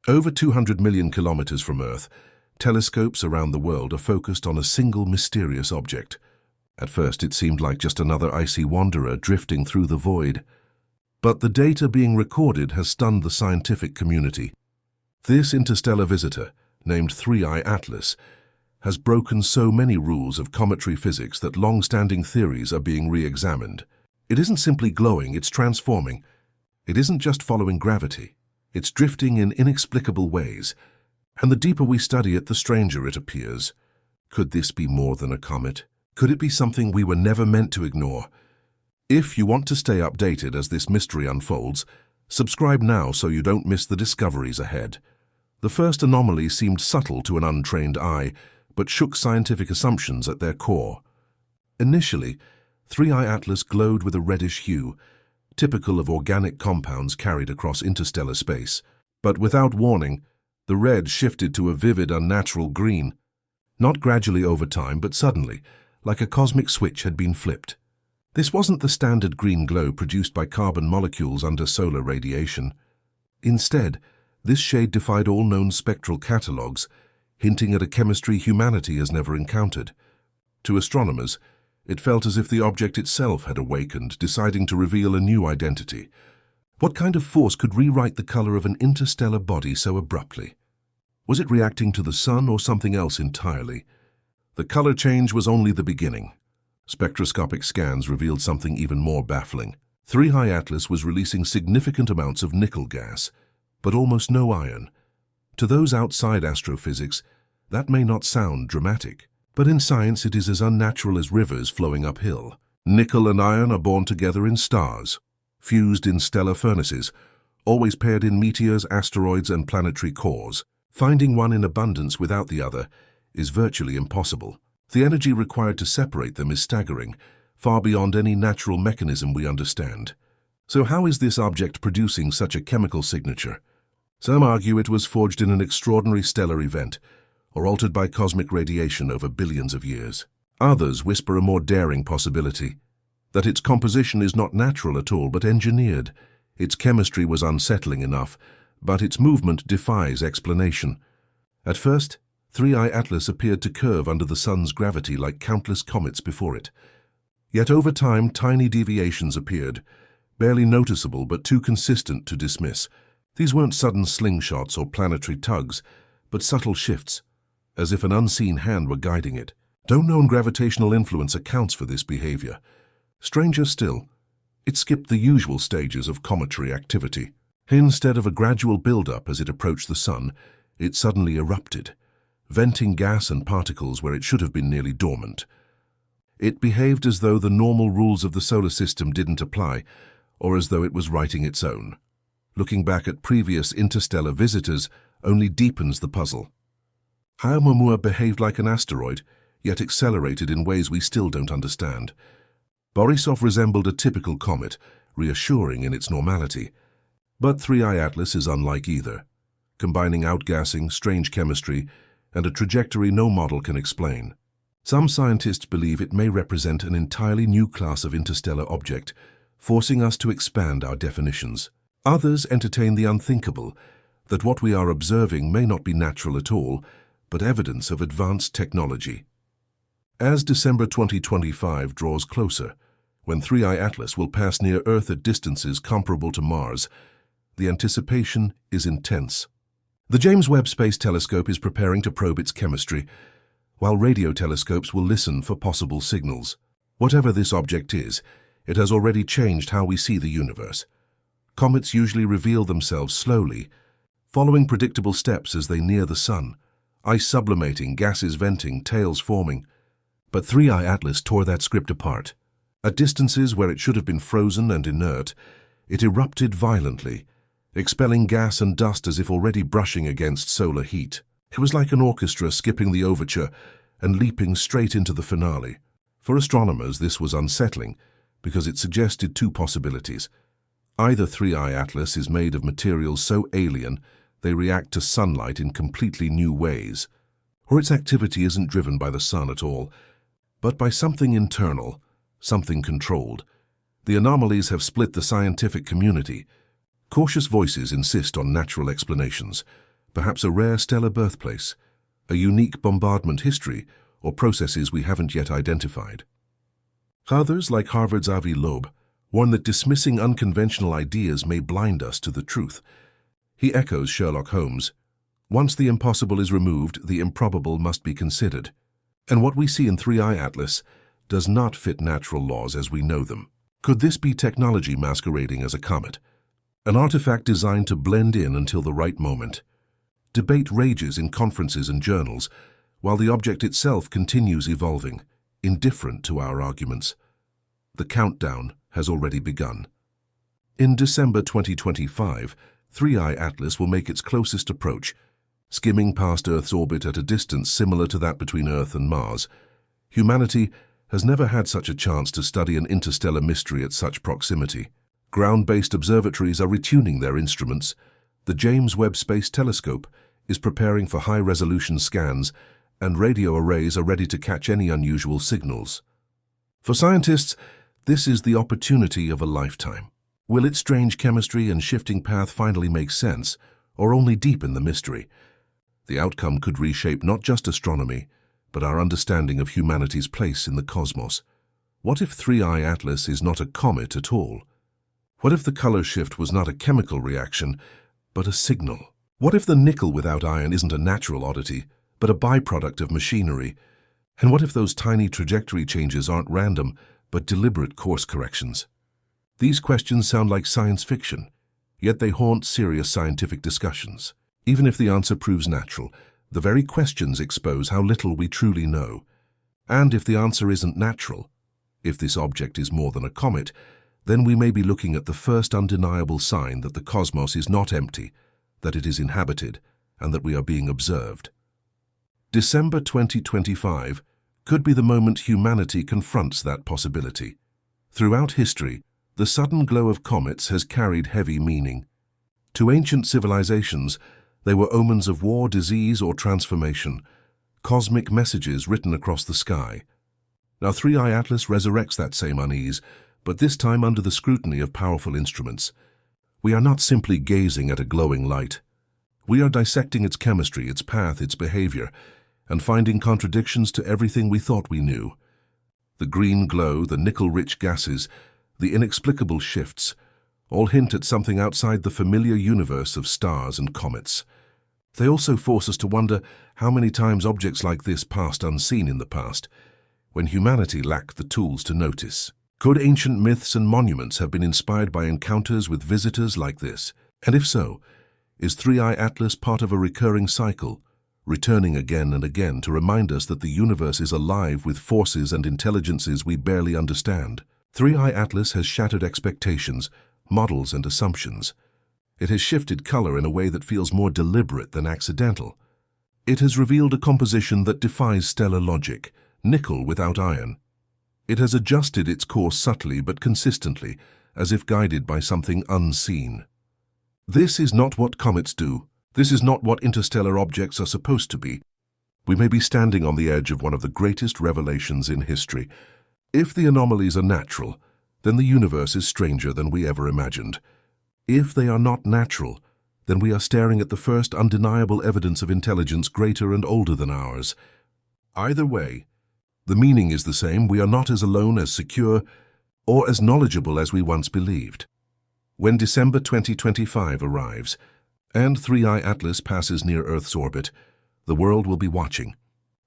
Over 200 million kilometers from Earth, telescopes around the world are focused on a single mysterious object. At first it seemed like just another icy wanderer drifting through the void. But the data being recorded has stunned the scientific community. This interstellar visitor, named 3I Atlas, has broken so many rules of cometary physics that long-standing theories are being re-examined. It isn't simply glowing, it's transforming. It isn't just following gravity. It's drifting in inexplicable ways. And the deeper we study it, the stranger it appears. Could this be more than a comet? Could it be something we were never meant to ignore? If you want to stay updated as this mystery unfolds, subscribe now so you don't miss the discoveries ahead. The first anomaly seemed subtle to an untrained eye, but shook scientific assumptions at their core. Initially, 3I Atlas glowed with a reddish hue, typical of organic compounds carried across interstellar space. But without warning, the red shifted to a vivid, unnatural green, not gradually over time, but suddenly, like a cosmic switch had been flipped. This wasn't the standard green glow produced by carbon molecules under solar radiation. Instead, this shade defied all known spectral catalogues, hinting at a chemistry humanity has never encountered. To astronomers, it felt as if the object itself had awakened, deciding to reveal a new identity. What kind of force could rewrite the color of an interstellar body so abruptly? Was it reacting to the sun or something else entirely? The color change was only the beginning. Spectroscopic scans revealed something even more baffling. 3I Atlas was releasing significant amounts of nickel gas, but almost no iron. To those outside astrophysics, that may not sound dramatic, but in science it is as unnatural as rivers flowing uphill. Nickel and iron are born together in stars, fused in stellar furnaces, always paired in meteors, asteroids, and planetary cores. Finding one in abundance without the other is virtually impossible. The energy required to separate them is staggering, far beyond any natural mechanism we understand. So how is this object producing such a chemical signature? Some argue it was forged in an extraordinary stellar event, or altered by cosmic radiation over billions of years. Others whisper a more daring possibility, that its composition is not natural at all but engineered. Its chemistry was unsettling enough, but its movement defies explanation. At first, 3I Atlas appeared to curve under the sun's gravity like countless comets before it. Yet over time, tiny deviations appeared, barely noticeable but too consistent to dismiss. These weren't sudden slingshots or planetary tugs, but subtle shifts, as if an unseen hand were guiding it. No known gravitational influence accounts for this behavior. Stranger still, it skipped the usual stages of cometary activity. Instead of a gradual build-up as it approached the sun, it suddenly erupted, venting gas and particles where it should have been nearly dormant. It behaved as though the normal rules of the solar system didn't apply, or as though it was writing its own. Looking back at previous interstellar visitors only deepens the puzzle. Oumuamua behaved like an asteroid, yet accelerated in ways we still don't understand. Borisov resembled a typical comet, reassuring in its normality. But 3I Atlas is unlike either, combining outgassing, strange chemistry, and a trajectory no model can explain. Some scientists believe it may represent an entirely new class of interstellar object, forcing us to expand our definitions. Others entertain the unthinkable, that what we are observing may not be natural at all, but evidence of advanced technology. As December 2025 draws closer, when 3I Atlas will pass near Earth at distances comparable to Mars, the anticipation is intense. The James Webb Space Telescope is preparing to probe its chemistry, while radio telescopes will listen for possible signals. Whatever this object is, it has already changed how we see the universe. Comets usually reveal themselves slowly, following predictable steps as they near the sun, ice sublimating, gases venting, tails forming. But 3I Atlas tore that script apart. At distances where it should have been frozen and inert, it erupted violently, expelling gas and dust as if already brushing against solar heat. It was like an orchestra skipping the overture and leaping straight into the finale. For astronomers, this was unsettling because it suggested two possibilities. Either 3I Atlas is made of materials so alien they react to sunlight in completely new ways, or its activity isn't driven by the sun at all, but by something internal, something controlled. The anomalies have split the scientific community. Cautious voices insist on natural explanations, Perhaps a rare stellar birthplace, a unique bombardment history, or processes we haven't yet identified. Others, like Harvard's Avi Loeb, warn that dismissing unconventional ideas may blind us to the truth. He echoes Sherlock Holmes. Once the impossible is removed, the improbable must be considered. And what we see in 3I Atlas does not fit natural laws as we know them. Could this be technology masquerading as a comet? An artifact designed to blend in until the right moment. Debate rages in conferences and journals, while the object itself continues evolving, indifferent to our arguments. The countdown has already begun. In December 2025, 3I Atlas will make its closest approach, skimming past Earth's orbit at a distance similar to that between Earth and Mars. Humanity has never had such a chance to study an interstellar mystery at such proximity. Ground-based observatories are retuning their instruments. The James Webb Space Telescope is preparing for high-resolution scans, and radio arrays are ready to catch any unusual signals. For scientists, this is the opportunity of a lifetime. Will its strange chemistry and shifting path finally make sense, or only deepen the mystery? The outcome could reshape not just astronomy, but our understanding of humanity's place in the cosmos. What if 3I Atlas is not a comet at all? What if the color shift was not a chemical reaction, but a signal? What if the nickel without iron isn't a natural oddity, but a byproduct of machinery? And what if those tiny trajectory changes aren't random, but deliberate course corrections? These questions sound like science fiction, yet they haunt serious scientific discussions. Even if the answer proves natural, the very questions expose how little we truly know. And if the answer isn't natural, if this object is more than a comet, then we may be looking at the first undeniable sign that the cosmos is not empty, that it is inhabited, and that we are being observed. December 2025 could be the moment humanity confronts that possibility. Throughout history, the sudden glow of comets has carried heavy meaning. To ancient civilizations, they were omens of war, disease, or transformation, cosmic messages written across the sky. Now 3I Atlas resurrects that same unease, but this time under the scrutiny of powerful instruments. We are not simply gazing at a glowing light. We are dissecting its chemistry, its path, its behavior, and finding contradictions to everything we thought we knew. The green glow, the nickel-rich gases, the inexplicable shifts, all hint at something outside the familiar universe of stars and comets. They also force us to wonder how many times objects like this passed unseen in the past, when humanity lacked the tools to notice. Could ancient myths and monuments have been inspired by encounters with visitors like this? And if so, is 3I Atlas part of a recurring cycle, returning again and again to remind us that the universe is alive with forces and intelligences we barely understand? 3I Atlas has shattered expectations, models, and assumptions. It has shifted color in a way that feels more deliberate than accidental. It has revealed a composition that defies stellar logic, nickel without iron. It has adjusted its course subtly but consistently, as if guided by something unseen. This is not what comets do. This is not what interstellar objects are supposed to be. We may be standing on the edge of one of the greatest revelations in history. If the anomalies are natural, then the universe is stranger than we ever imagined. If they are not natural, then we are staring at the first undeniable evidence of intelligence greater and older than ours. Either way, the meaning is the same. We are not as alone, as secure, or as knowledgeable as we once believed. When December 2025 arrives, and 3I Atlas passes near Earth's orbit, the world will be watching.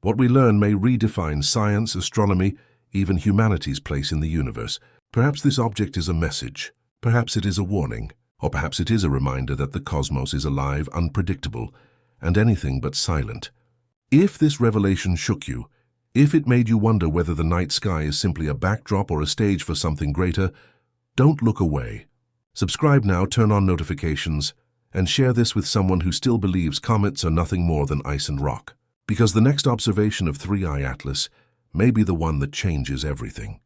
What we learn may redefine science, astronomy, even humanity's place in the universe. Perhaps this object is a message, perhaps it is a warning, or perhaps it is a reminder that the cosmos is alive, unpredictable, and anything but silent. If this revelation shook you, if it made you wonder whether the night sky is simply a backdrop or a stage for something greater, don't look away. Subscribe now, turn on notifications, and share this with someone who still believes comets are nothing more than ice and rock. Because the next observation of 3I Atlas may be the one that changes everything.